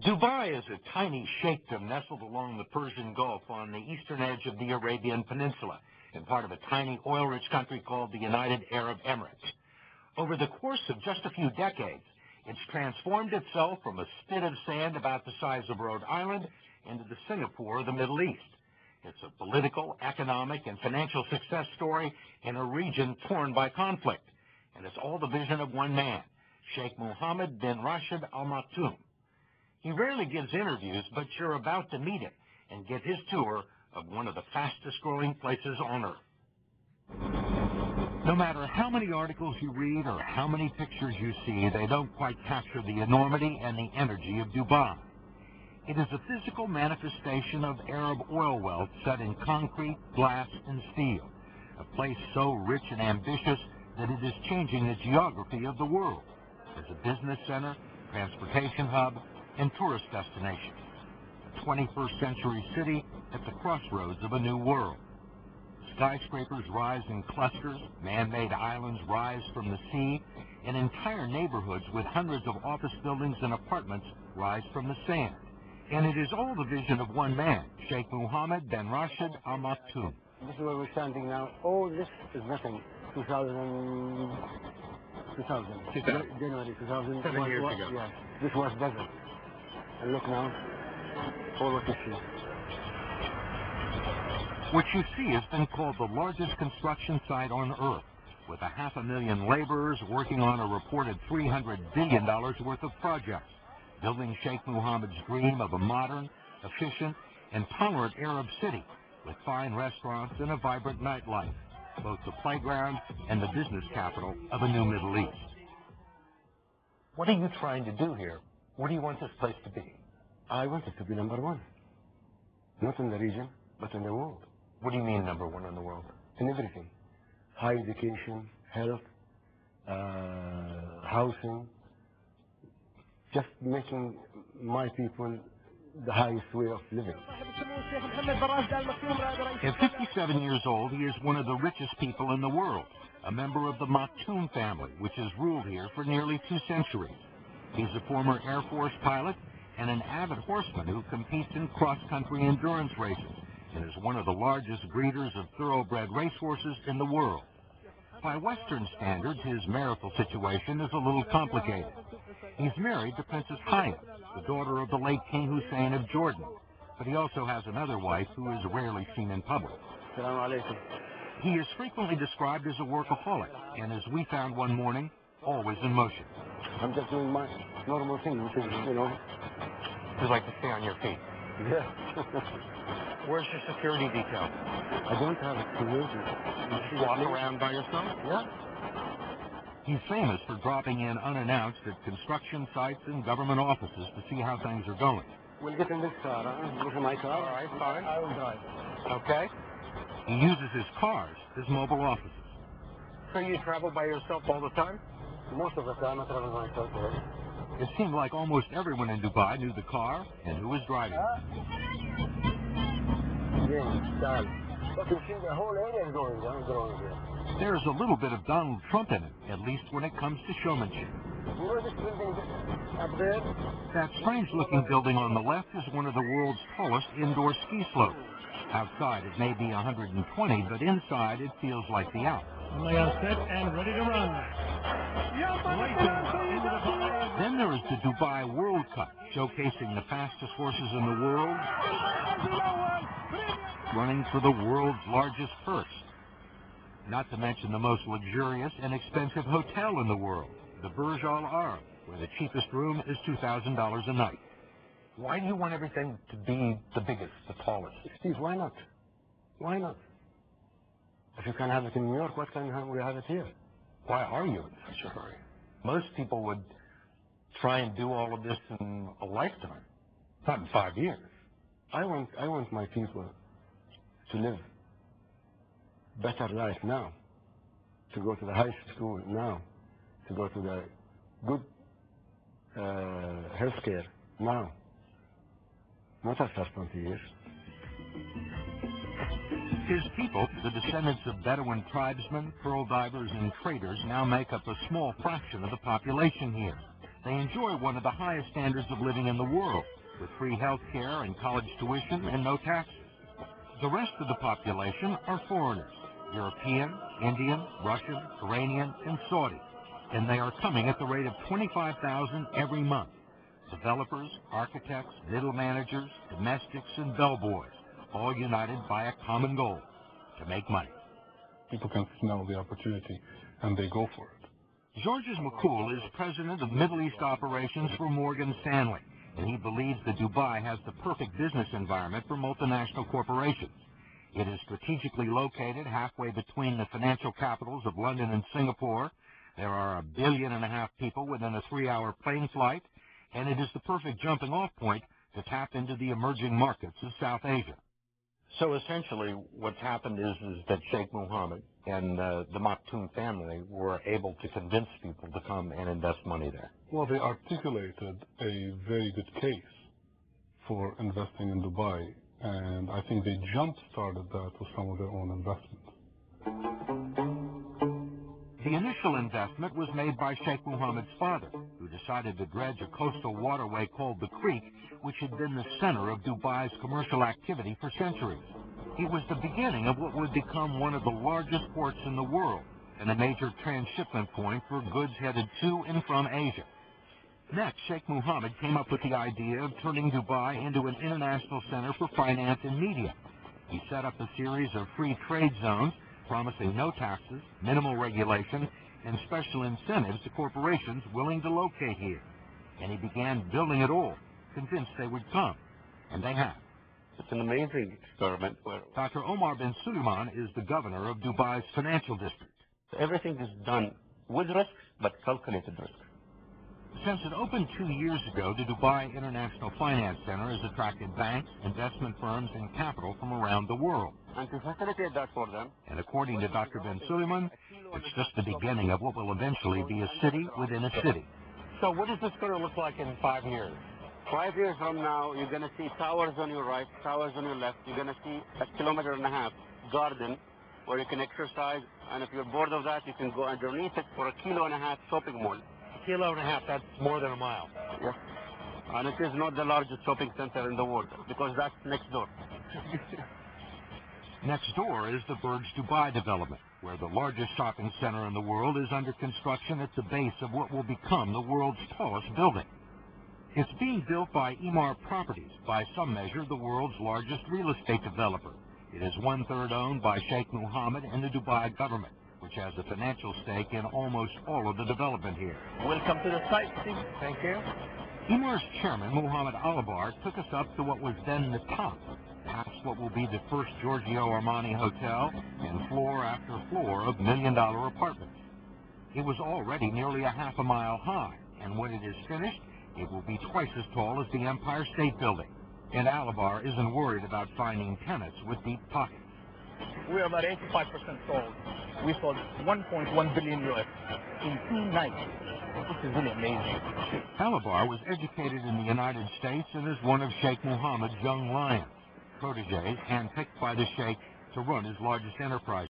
Dubai is a tiny sheikhdom nestled along the Persian Gulf on the eastern edge of the Arabian Peninsula and part of a tiny oil-rich country called the United Arab Emirates. Over the course of just a few decades, it's transformed itself from a spit of sand about the size of Rhode Island into the Singapore of the Middle East. It's a political, economic, and financial success story in a region torn by conflict. And it's all the vision of one man, Sheikh Mohammed bin Rashid Al Maktoum. He rarely gives interviews, but you're about to meet him and get his tour of one of the fastest-growing places on Earth. No matter how many articles you read or how many pictures you see, they don't quite capture the enormity and the energy of Dubai. It is a physical manifestation of Arab oil wealth set in concrete, glass, and steel, a place so rich and ambitious that it is changing the geography of the world as a business center, transportation hub, and tourist destination. A 21st century city at the crossroads of a new world. Skyscrapers rise in clusters, man-made islands rise from the sea, and entire neighborhoods with hundreds of office buildings and apartments rise from the sand. And it is all the vision of one man, Sheikh Mohammed bin Rashid Al Maktoum. This is where we're standing now. All this is nothing. 2000. January 2000. 7 years ago. Yes. This was desert. And look now, all what you see. What you see has been called the largest construction site on Earth, with 500,000 laborers working on a reported $300 billion worth of projects, building Sheikh Mohammed's dream of a modern, efficient, and tolerant Arab city with fine restaurants and a vibrant nightlife, both the playground and the business capital of a new Middle East. What are you trying to do here? What do you want this place to be? I want it to be number one. Not in the region, but in the world. What do you mean number one in the world? In everything. High education, health, housing. Just making my people the highest way of living. At 57 years old, he is one of the richest people in the world, a member of the Maktoum family, which has ruled here for nearly 2 centuries. He's a former Air Force pilot and an avid horseman who competes in cross-country endurance races and is one of the largest breeders of thoroughbred racehorses in the world. By Western standards, his marital situation is a little complicated. He's married to Princess Haya, the daughter of the late King Hussein of Jordan, but he also has another wife who is rarely seen in public. Assalamu alaikum. He is frequently described as a workaholic, and as we found one morning, always in motion. I'm just doing my normal thing, which is, you know. You like to stay on your feet? Yeah. Where's your security detail? I don't have a security. You walk around by yourself? Yeah. He's famous for dropping in unannounced at construction sites and government offices to see how things are going. We'll get in this car, huh? This is my car. All right, fine. I will drive. Okay. He uses his cars as mobile offices. So you travel by yourself all the time? Most of the time I travel by myself already. It seemed like almost everyone in Dubai knew the car and who was driving. But you see the whole area is going here. There's a little bit of Donald Trump in it, at least when it comes to showmanship. You know this building up there? That strange-looking building on the left is one of the world's tallest indoor ski slopes. Outside it may be 120, but inside it feels like the Alps. They are set and ready to run. Then there is the Dubai World Cup, showcasing the fastest horses in the world, running for the world's largest purse. Not to mention the most luxurious and expensive hotel in the world, the Burj Al Arab, where the cheapest room is $2,000 a night. Why do you want everything to be the biggest, the tallest? Steve, why not? Why not? If you can have it in New York, what can we have it here? Why are you in such a hurry? Most people would try and do all of this in a lifetime, not in 5 years. I want my people to live better life now, to go to the high school now, to go to the good healthcare now, not after 20 years. His people, the descendants of Bedouin tribesmen, pearl divers, and traders, now make up a small fraction of the population here. They enjoy one of the highest standards of living in the world, with free health care and college tuition and no taxes. The rest of the population are foreigners, European, Indian, Russian, Iranian, and Saudi, and they are coming at the rate of 25,000 every month. Developers, architects, middle managers, domestics, and bellboys, all united by a common goal, to make money. People can smell the opportunity, and they go for it. Georges McCool is president of Middle East operations for Morgan Stanley, and he believes that Dubai has the perfect business environment for multinational corporations. It is strategically located halfway between the financial capitals of London and Singapore. There are 1.5 billion people within a 3-hour plane flight, and it is the perfect jumping-off point to tap into the emerging markets of South Asia. So essentially, what's happened is that Sheikh Mohammed and the Maktoum family were able to convince people to come and invest money there. Well, they articulated a very good case for investing in Dubai, and I think they jump-started that with some of their own investments. The initial investment was made by Sheikh Mohammed's father, who decided to dredge a coastal waterway called the Creek, which had been the center of Dubai's commercial activity for centuries. It was the beginning of what would become one of the largest ports in the world and a major transshipment point for goods headed to and from Asia. Next, Sheikh Mohammed came up with the idea of turning Dubai into an international center for finance and media. He set up a series of free trade zones, promising no taxes, minimal regulation, and special incentives to corporations willing to locate here. And he began building it all, convinced they would come. And they have. It's an amazing experiment where Dr. Omar bin Suleiman is the governor of Dubai's financial district. everything is done with risk, but calculated risk. Since it opened 2 years ago, the Dubai International Finance Center has attracted banks, investment firms, and capital from around the world. And to facilitate that for them, And according to Dr. bin Suleiman, it's just the beginning of what will eventually be a city within a city. So what is this going to look like in 5 years? 5 years from now, you're going to see towers on your right, towers on your left. You're going to see a 1.5 kilometer garden where you can exercise. And if you're bored of that, you can go underneath it for a 1.5 kilo shopping mall. 1.5 kilos, that's more than a mile. Yes. And it is not the largest shopping center in the world because that's next door. Next door is the Burj Dubai development, where the largest shopping center in the world is under construction at the base of what will become the world's tallest building. It's being built by Emaar Properties, by some measure the world's largest real estate developer. It is 1/3 owned by Sheikh Mohammed and the Dubai government, which has a financial stake in almost all of the development here. Welcome to the site, Steve. Thank you. Emar's chairman, Mohammed Alabar, took us up to what was then the top, perhaps what will be the first Giorgio Armani hotel, and floor after floor of million-dollar apartments. It was already nearly a half a mile high, and when it is finished, it will be twice as tall as the Empire State Building. And Alabar isn't worried about finding tenants with deep pockets. We are about 85% sold. We sold 1.1 billion US in 2 nights. This is really amazing. Alabar was educated in the United States and is one of Sheikh Mohammed's young lions, protégés handpicked by the Sheikh to run his largest enterprise.